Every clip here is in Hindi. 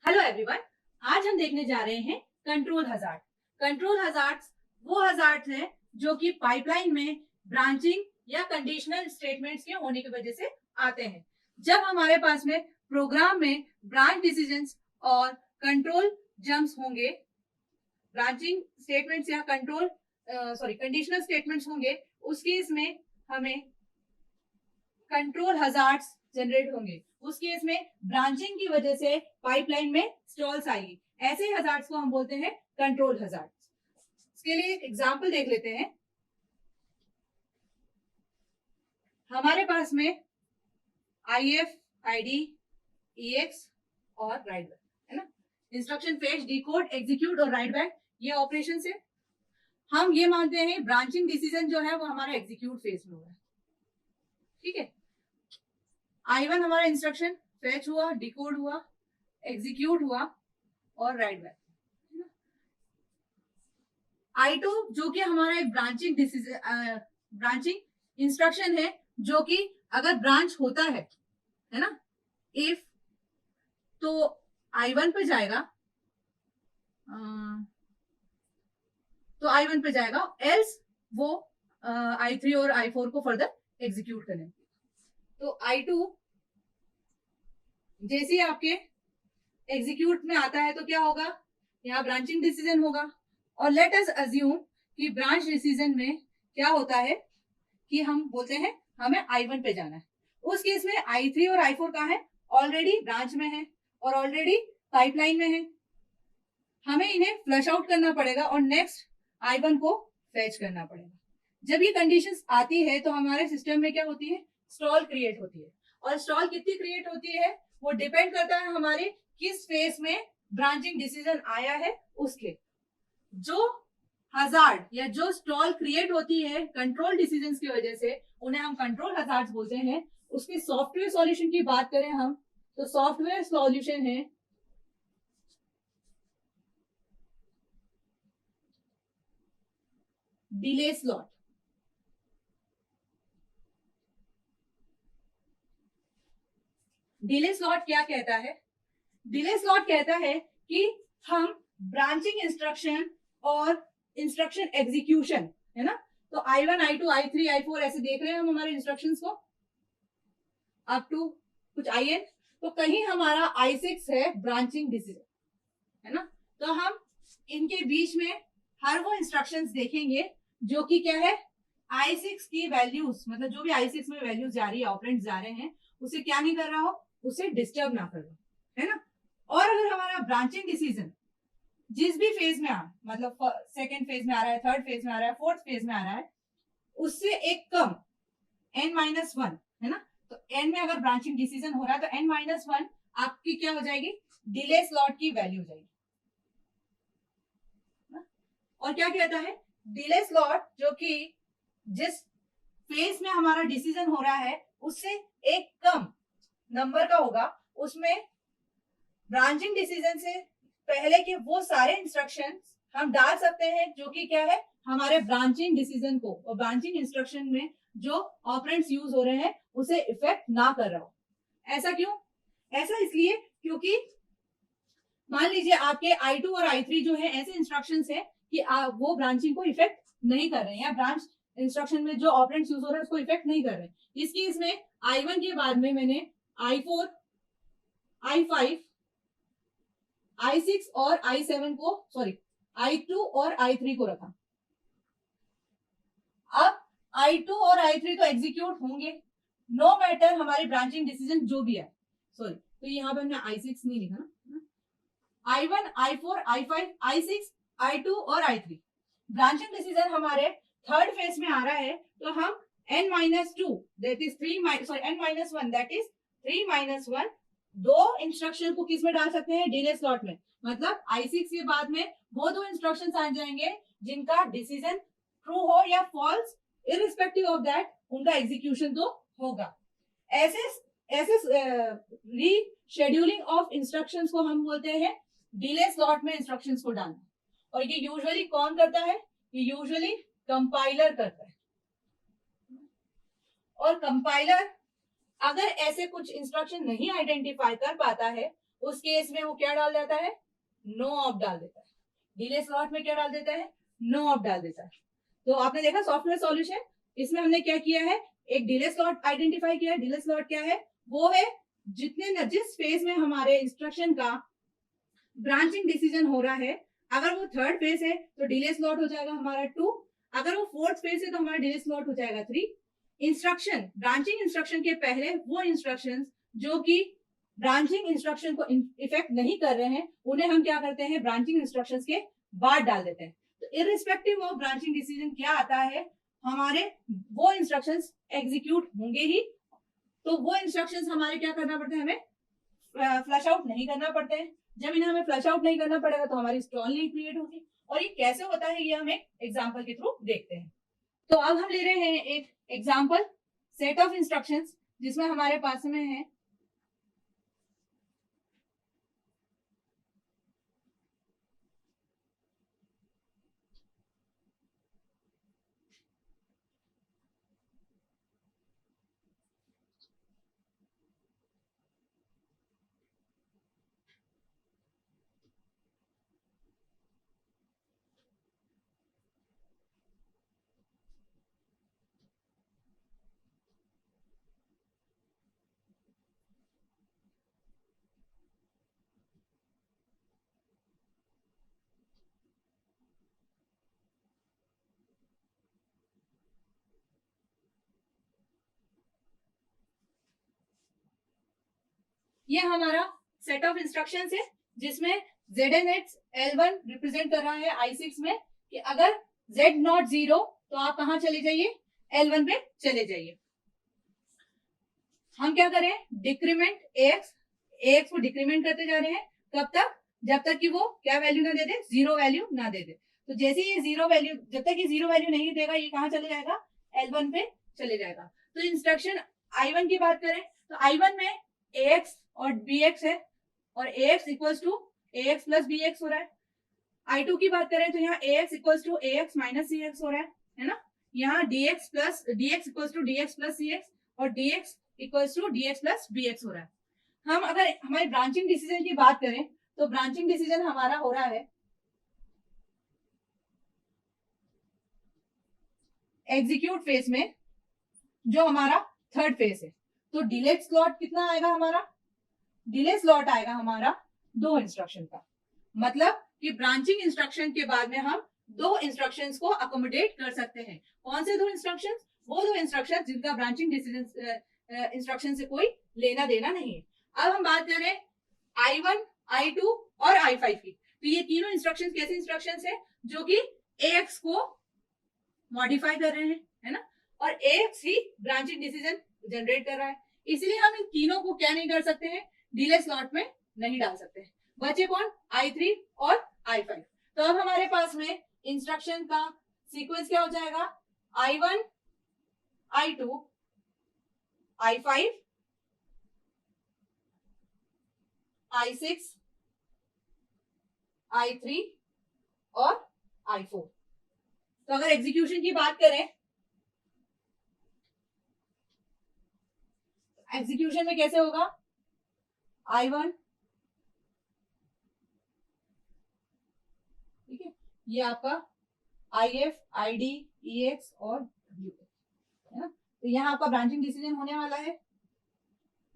हेलो एवरीवन, आज हम देखने जा रहे हैं कंट्रोल हजार्ड। कंट्रोल हजार्ड्स वो हजार्ड्स हैं जो कि पाइपलाइन में ब्रांचिंग या कंडीशनल स्टेटमेंट्स के होने की वजह से आते हैं। जब हमारे पास में प्रोग्राम में ब्रांच डिसीजंस और कंट्रोल जम्प्स होंगे, ब्रांचिंग स्टेटमेंट्स या कंडीशनल स्टेटमेंट्स होंगे, उस केस में हमें कंट्रोल हजार्ड्स जनरेट होंगे। उस केस में ब्रांचिंग की वजह से पाइपलाइन में स्टॉल्स आएगी। ऐसे हजार्ड्स को हम बोलते हैं कंट्रोल हजार्ड्स। इसके लिए एक एग्जांपल देख लेते हैं। हमारे पास में IF, ID, EX और राइट बैक है ना। इंस्ट्रक्शन फेच, डिकोड, एग्जीक्यूट और राइट बैक ये ऑपरेशन है। हम ये मानते हैं ब्रांचिंग डिसीजन जो है वो हमारा एग्जीक्यूट फेज में हो रहा है। ठीक है, I1 हमारा इंस्ट्रक्शन फेच हुआ, डिकोड हुआ, एग्जीक्यूट हुआ और राइट बैक। I2 जो कि हमारा एक ब्रांचिंग इंस्ट्रक्शन है, जो कि अगर ब्रांच होता है ना, इफ तो I1 पे जाएगा, एल्स वो I3 और I4 को फर्दर एग्जीक्यूट करेंगे। तो I2 जैसे आपके एग्जीक्यूट में आता है तो क्या होगा, यहाँ ब्रांचिंग डिसीजन होगा। और लेट अस अज्यूम कि ब्रांच डिसीजन में क्या होता है कि हम बोलते हैं हमें I1 पे जाना है। उस केस में I3 और I4 कहाँ है, ऑलरेडी ब्रांच में है और ऑलरेडी पाइपलाइन में है। हमें इन्हें फ्लश आउट करना पड़ेगा और नेक्स्ट I1 को फेच करना पड़ेगा। जब ये कंडीशंस आती है तो हमारे सिस्टम में क्या होती है, स्टॉल क्रिएट होती है। और स्टॉल कितनी क्रिएट होती है वो डिपेंड करता है हमारे किस फेज में ब्रांचिंग डिसीजन आया है उसके। जो हजार्ड या जो स्टॉल क्रिएट होती है कंट्रोल डिसीजंस की वजह से, उन्हें हम कंट्रोल हजार्ड्स बोलते हैं। उसके सॉफ्टवेयर सॉल्यूशन की बात करें हम, तो सॉफ्टवेयर सॉल्यूशन है डिले स्लॉट। डिले स्लॉट क्या कहता है, डिले स्लॉट कहता है कि हम ब्रांचिंग इंस्ट्रक्शन और इंस्ट्रक्शन एग्जीक्यूशन है ना, तो I1, I2, I3, I4 ऐसे देख रहे हैं हम हमारे इंस्ट्रक्शंस को अप टू कुछ IN। तो कहीं हमारा I6 है ब्रांचिंग डिसीजन है ना, तो हम इनके बीच में हर वो इंस्ट्रक्शंस देखेंगे जो कि क्या है, I6 की वैल्यूज, मतलब जो भी I6 में वैल्यूज जा रही है, ऑपरेंड्स जा रहे हैं, उसे क्या नहीं कर रहा हो, उसे डिस्टर्ब ना कर रहा है ना। और अगर हमारा ब्रांचिंग डिसीजन जिस भी फेज में आ, मतलब सेकेंड फेज में आ रहा है, थर्ड फेज में आ रहा है, फोर्थ फेज में आ रहा है, उससे एक कम N-1 है ना, तो N में अगर ब्रांचिंग डिसीजन हो रहा है तो N-1 आपकी क्या हो जाएगी, डिले स्लॉट की वैल्यू हो जाएगी। और क्या कहता है, डिले स्लॉट जो कि जिस फेज में हमारा डिसीजन हो रहा है उससे एक कम नंबर का होगा, उसमें ब्रांचिंग डिसीजन से पहले के वो सारे इंस्ट्रक्शन हम डाल सकते हैं जो कि क्या है, हमारे ब्रांचिंग डिसीजन को और ब्रांचिंग इंस्ट्रक्शन में जो ऑपरेंड्स यूज हो रहे हैं उसे इफेक्ट ना कर रहा हो। ऐसा क्यों, ऐसा इसलिए क्योंकि मान लीजिए आपके I2 और I3 जो है ऐसे इंस्ट्रक्शंस है कि वो ब्रांचिंग को इफेक्ट नहीं कर रहे हैं, या ब्रांच इंस्ट्रक्शन में जो ऑपरेंड्स यूज हो रहे हैं उसको इफेक्ट नहीं कर रहे हैं। इस केस में I1 के बाद में मैंने I4, I5, I6 और I7 को, सॉरी I2 और I3 को रखा। अब I2 और I3 तो एग्जीक्यूट होंगे नो मैटर हमारी ब्रांचिंग डिसीजन जो भी है। सॉरी, तो यहाँ पे हमने I6 नहीं लिखा ना, I1, I4, I5, I6, I2 और I3। ब्रांचिंग डिसीजन हमारे थर्ड फेज में आ रहा है तो हम N-2 that is 3, sorry N-1 that is 3-1 दो इंस्ट्रक्शन को किस में डाल सकते हैं, डिले स्लॉट में। मतलब I6 के बाद में वो दो इंस्ट्रक्शंस आ जाएंगे जिनका डिसीजन ट्रू हो या फॉल्स, इररिस्पेक्टिव ऑफ दैट उनका एग्जीक्यूशन तो होगा। ऐसे ऐसे रीशेड्यूलिंग ऑफ इंस्ट्रक्शंस को हम बोलते हैं डिले स्लॉट में इंस्ट्रक्शंस को डालना। और ये यूजुअली कौन करता है, ये यूजुअली कंपाइलर करता है। और कंपाइलर अगर ऐसे कुछ इंस्ट्रक्शन नहीं आइडेंटिफाई कर पाता है उस केस में वो क्या डाल देता है, नो ऑफ डाल देता है। डिले स्लॉट में क्या डाल देता है, नो ऑफ डाल देता है। तो आपने देखा सॉफ्टवेयर सॉल्यूशन, इसमें हमने क्या किया है, एक डिले स्लॉट आइडेंटिफाई किया है। डिले स्लॉट क्या है, वो है जिस फेज में हमारे इंस्ट्रक्शन का ब्रांचिंग डिसीजन हो रहा है, अगर वो थर्ड फेज है तो डिले स्लॉट हो जाएगा हमारा 2, अगर वो फोर्थ फेज है तो हमारा डिले स्लॉट हो जाएगा 3। इंस्ट्रक्शन, ब्रांचिंग इंस्ट्रक्शन के पहले वो इंस्ट्रक्शंस जो कि ब्रांचिंग इंस्ट्रक्शन को इफेक्ट नहीं कर रहे हैं, उन्हें हम क्या करते हैं, ब्रांचिंग इंस्ट्रक्शंस के बाद डाल देते हैं। तो इररिस्पेक्टिव ऑफ ब्रांचिंग डिसीजन क्या आता है, हमारे वो इंस्ट्रक्शंस एग्जीक्यूट होंगे ही। तो वो इंस्ट्रक्शंस हमारे क्या करना पड़ता है, हमें फ्लश आउट नहीं करना पड़ते हैं। जब इन्हें हमें फ्लश आउट नहीं करना पड़ेगा तो हमारी स्टॉल नहीं क्रिएट होगी। और ये कैसे होता है, ये हम एक एग्जाम्पल के थ्रू देखते हैं। तो अब हम ले रहे हैं एक एग्जाम्पल सेट ऑफ इंस्ट्रक्शंस, जिसमें हमारे पास में है ये हमारा सेट ऑफ इंस्ट्रक्शंस है, जिसमें ZNX L1 रिप्रेजेंट कर रहा है I6 में, कि अगर Z नॉट 0 तो आप कहां चले जाइए, L1 पे चले जाइए। हम क्या करें, डिक्रीमेंट AX को डिक्रीमेंट करते जा रहे हैं, कब तक, जब तक कि वो क्या वैल्यू ना दे दे, 0 वैल्यू ना दे दे। तो जैसे ये 0 वैल्यू, जब तक ये 0 वैल्यू नहीं देगा, ये कहां चले जाएगा, L1 पे चले जाएगा। तो इंस्ट्रक्शन I1 की बात करें तो I1 में AX और BX है, और AX equals to AX plus BX हो रहा है। I2 की बात करें तो यहाँ AX equals to AX minus CX हो रहा है ना। यहाँ DX equals to DX plus CX और DX equals to DX plus BX हो रहा है। हम अगर हमारे ब्रांचिंग डिसीजन की बात करें तो ब्रांचिंग डिसीजन हमारा हो रहा है एग्जीक्यूट फेज में, जो हमारा थर्ड फेज है। तो डिले स्लॉट कितना आएगा हमारा, डिले स्लॉट आएगा हमारा 2 इंस्ट्रक्शन का। मतलब कि ब्रांचिंग इंस्ट्रक्शन के बाद में हम 2 इंस्ट्रक्शंस को अकोमोडेट कर सकते हैं। कौन से 2 इंस्ट्रक्शंस, वो 2 इंस्ट्रक्शंस जिनका ब्रांचिंग डिसीजन इंस्ट्रक्शन से कोई लेना देना नहीं है। अब हम बात करें I1, I2 और I5 की, तो ये तीनों इंस्ट्रक्शंस कैसे इंस्ट्रक्शंस है, जो कि AX को मॉडिफाई कर रहे हैं, है ना, और AX ही ब्रांचिंग डिसीजन जनरेट कर रहा है। इसलिए हम इन तीनों को क्या नहीं कर सकते हैं, डिले स्लॉट में नहीं डाल सकते हैं। बचे कौन, I3 और I5। तो अब हमारे पास में इंस्ट्रक्शन का सीक्वेंस क्या हो जाएगा, I1, I2, I5, I6, I3 और I4। तो अगर एग्जीक्यूशन की बात करें, एग्जीक्यूशन में कैसे होगा, I1, ठीक है, ये आपका IF, ID, EX और WX है ना। तो यहाँ आपका ब्रांचिंग डिसीजन होने वाला है।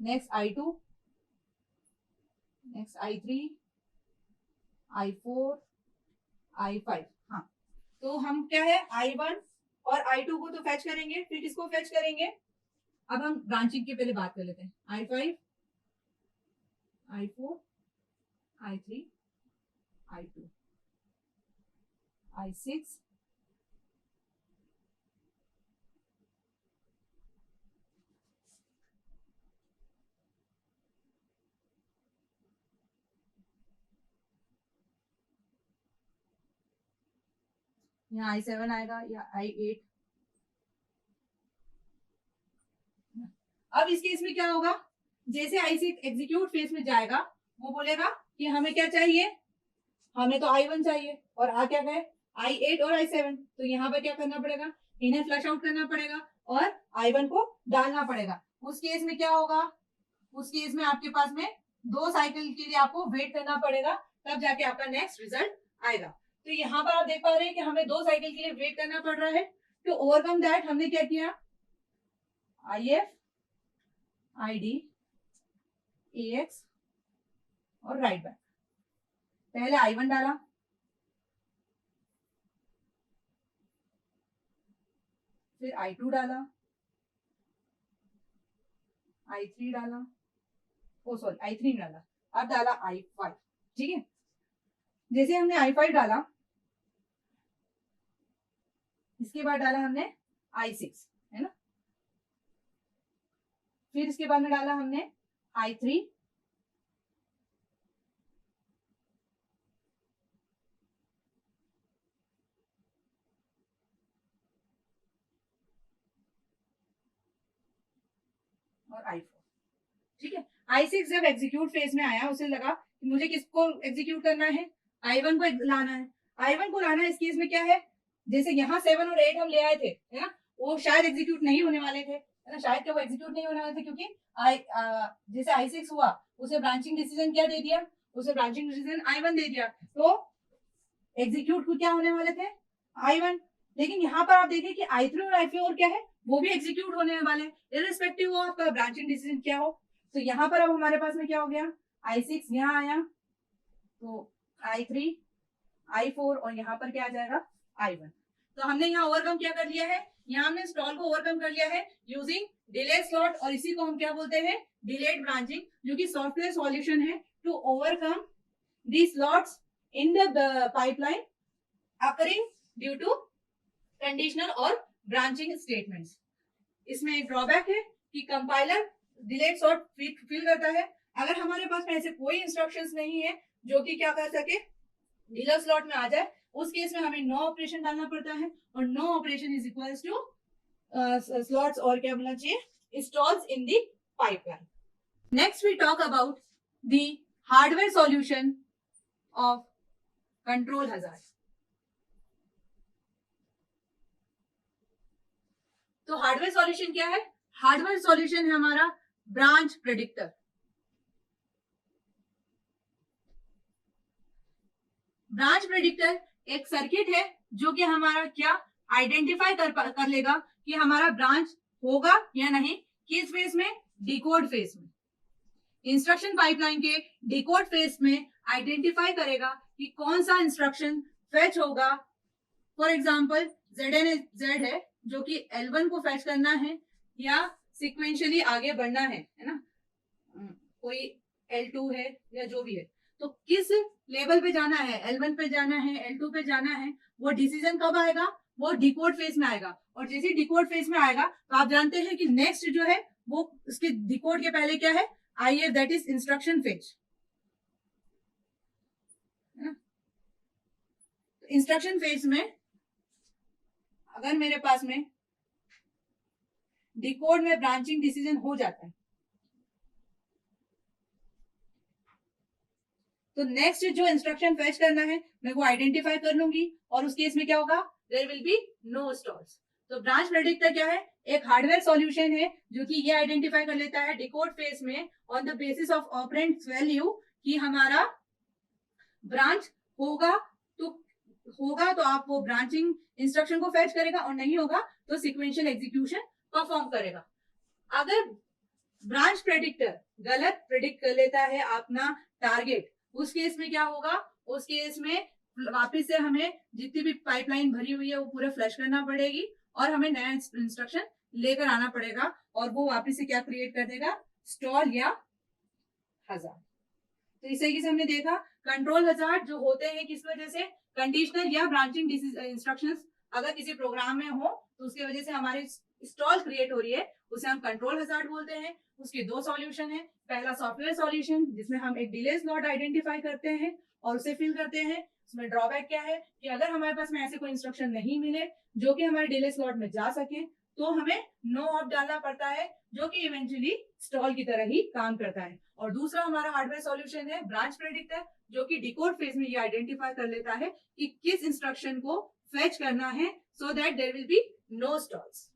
Next I2, next I3, I4, I5। हाँ, तो हम क्या है, I1 और I2 को तो फैच करेंगे, फिर किसको फैच करेंगे, अब हम ब्रांचिंग के पहले बात कर लेते हैं। I5, I4, I3, I2, I6, यहाँ I7 आएगा या I8। अब इस केस में क्या होगा, जैसे I6 एग्जीक्यूट फेज में जाएगा, वो बोलेगा कि हमें क्या चाहिए, हमें तो I1 चाहिए, और आ क्या गए, I8 और I7। तो यहाँ पे क्या करना पड़ेगा, इन्हें फ्लश आउट करना पड़ेगा और I1 को डालना पड़ेगा। उस केस में क्या होगा, उस केस में आपके पास में 2 साइकिल के लिए आपको वेट करना पड़ेगा, तब जाके आपका नेक्स्ट रिजल्ट आएगा। तो यहाँ पर आप देख पा रहे हैं कि हमें 2 साइकिल के लिए वेट करना पड़ रहा है। टू ओवरकम दैट हमने क्या किया, IF, ID, AX और राइट बैक। पहले I1 डाला, फिर I2 डाला, I3 डाला, ओ सॉरी I3 डाला, अब डाला I5। ठीक है, जैसे हमने I5 डाला, इसके बाद डाला हमने I6, है ना, फिर इसके बाद में डाला हमने I3, और I4। ठीक है, I6 जब एग्जीक्यूट फेज में आया, उसे लगा कि मुझे किसको एग्जीक्यूट करना है, I1 को लाना है। I1 को लाना है, इस केस में क्या है, जैसे यहाँ 7 और 8 हम ले आए थे, है ना, वो शायद एग्जीक्यूट नहीं होने वाले थे, है ना, शायद क्या वो एग्जीक्यूट नहीं होने वाले थे, क्योंकि जैसे I6 हुआ, उसे ब्रांचिंग डिसीजन क्या दे दिया, उसे ब्रांचिंग डिसीजन I1 दे दिया, तो एग्जीक्यूट को क्या होने वाले थे, I1। लेकिन यहाँ पर आप देखिए कि I3 और I4 क्या है, वो भी एग्जीक्यूट होने वाले, इररिस्पेक्टिव ऑफ आपका ब्रांचिंग डिसीजन क्या हो। तो यहाँ पर अब हमारे पास में क्या हो गया, I6 यहाँ आया, तो I3, I4 और यहाँ पर क्या आ जाएगा, I1। तो हमने यहाँ ओवरकम क्या कर लिया है, यहाँ हमने स्टॉल को ओवरकम कर लिया है यूजिंग डिले स्लॉट, और इसी को हम क्या बोलते हैं, डिलेड ब्रांचिंग, जो कि सॉफ्टवेयर सॉल्यूशन है to overcome the slots in the pipeline occurring due to conditional और ब्रांचिंग स्टेटमेंट्स। इसमें एक ड्रॉबैक है कि कंपाइलर डिलेड सॉर्ट फिल करता है। अगर हमारे पास में ऐसे कोई इंस्ट्रक्शंस नहीं है जो कि क्या कर सके, डिले स्लॉट में आ जाए, उस केस में हमें नो ऑपरेशन डालना पड़ता है, और no operation is equals to slots, और क्या बोलना चाहिए, stalls in the pipeline. Next we talk about the hardware solution of control hazard. तो हार्डवेयर सॉल्यूशन क्या है, हार्डवेयर सॉल्यूशन है हमारा ब्रांच प्रेडिक्टर। ब्रांच प्रेडिक्टर एक सर्किट है जो कि हमारा क्या आइडेंटिफाई कर लेगा कि हमारा ब्रांच होगा या नहीं, किस फेज में, डिकोड फेज में। इंस्ट्रक्शन पाइपलाइन के डिकोड फेज में आइडेंटिफाई करेगा कि कौन सा इंस्ट्रक्शन फेच होगा। फॉर एग्जाम्पल ZN है जो कि L1 को फेच करना है या सिक्वेंशियली आगे बढ़ना है ना, कोई L2 है या जो भी है, तो किस लेवल पे जाना है, L1 पे जाना है, L2 पे जाना है, वो डिसीजन कब आएगा, वो डिकोड फेज में आएगा। और जैसे डिकोड फेज में आएगा तो आप जानते हैं कि नेक्स्ट जो है वो उसके डिकोड के पहले क्या है, IF, that is instruction phase. Instruction phase में अगर मेरे पास में डिकोड में ब्रांचिंग डिसीजन हो जाता है, तो नेक्स्ट जो इंस्ट्रक्शन फेच करना है मैं वो आइडेंटिफाई कर लूंगी, और उस केस में क्या होगा, there will be no stalls. तो ब्रांच प्रेडिक्टर क्या है, एक हार्डवेयर सॉल्यूशन है जो कि ये आइडेंटिफाई कर लेता है डिकोड फेज में on the basis of operands value कि हमारा ब्रांच होगा तो आप वो ब्रांचिंग इंस्ट्रक्शन को फेच करेगा, और नहीं होगा तो सिक्वेंशियल एग्जीक्यूशन परफॉर्म करेगा। अगर ब्रांच प्रेडिक्टर गलत प्रेडिक्ट कर लेता है अपना टारगेट, उस केस में क्या होगा, उस केस में वापस से हमें जितनी भी पाइपलाइन भरी हुई है वो पूरा फ्लश करना पड़ेगी, और हमें नया इंस्ट्रक्शन लेकर आना पड़ेगा, और वो वापस से क्या क्रिएट कर देगा, स्टॉल या हजार्ड। तो इस तरीके से हमने देखा कंट्रोल हजार्ड जो होते हैं किस वजह से, कंडीशनल या ब्रांचिंग इंस्ट्रक्शंस अगर किसी प्रोग्राम में हो तो उसकी वजह से हमारी स्टॉल क्रिएट हो रही है, उसे हम कंट्रोल हजार्ड बोलते हैं। उसके 2 सॉल्यूशन है, पहला सॉफ्टवेयर सॉल्यूशन जिसमें हम एक डिले स्लॉट आइडेंटिफाई करते हैं और उसे फिल करते हैं। उसमें ड्रॉबैक क्या है कि अगर हमारे पास में ऐसे कोई इंस्ट्रक्शन नहीं मिले जो कि हमारे डिले स्लॉट में जा सके, तो हमें नो ऑफ डालना पड़ता है, जो कि इवेंचुअली स्टॉल की तरह ही काम करता है। और दूसरा हमारा हार्डवेयर सॉल्यूशन है ब्रांच प्रेडिक्टर, जो कि डिकोड फेज में ये आइडेंटिफाई कर लेता है कि किस इंस्ट्रक्शन को फेच करना है, so that there will be no stalls.